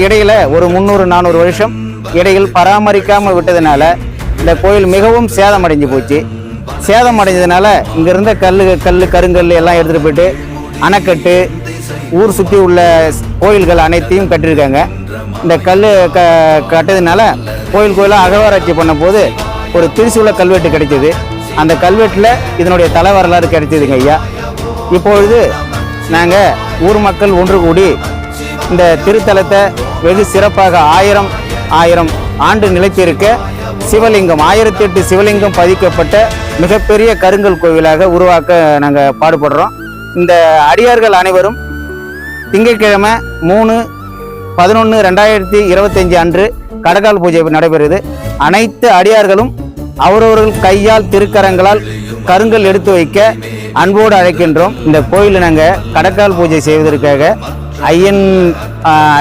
இடையில ஒரு 300-400 வருஷம் இடையில் பராமரிக்காமல் விட்டதுனால இந்த கோயில் மிகவும் சேதமடைஞ்சு போச்சு. சேதம் அடைஞ்சதுனால இங்க இருந்த கருங்கல் எல்லாம் எடுத்துட்டு போயிட்டு அணைக்கட்டு ஊர் சுற்றி உள்ள கோயில்கள் அனைத்தையும் கட்டியிருக்காங்க. இந்த கட்டதுனால கோயிலாக அகழ்வாராய்ச்சி பண்ண போது ஒரு திரிசூல கல்வெட்டு கிடைச்சது. அந்த கல்வெட்டில் இதனுடைய தலை வரலாறு கிடைச்சதுங்க ஐயா. இப்பொழுது நாங்கள் ஊர் மக்கள் ஒன்று கூடி இந்த திருத்தலத்தை வெகு சிறப்பாக 1000 ஆண்டு நிலைத்திருக்க சிவலிங்கம் 1008 சிவலிங்கம் பதிக்கப்பட்ட மிகப்பெரிய கருங்கல் கோவிலாக உருவாக்க நாங்கள் பாடுபடுறோம். இந்த அடியார்கள் அனைவரும் திங்கட்கிழமை 3/11/2025 அன்று கடகால் பூஜை நடைபெறுது. அனைத்து அடியார்களும் அவரவர்கள் கையால் திருக்கரங்களால் கருங்கல் எடுத்து வைக்க அன்போடு அழைக்கின்றோம். இந்த கோயிலில் நாங்கள் கடக்கால் பூஜை செய்வதற்காக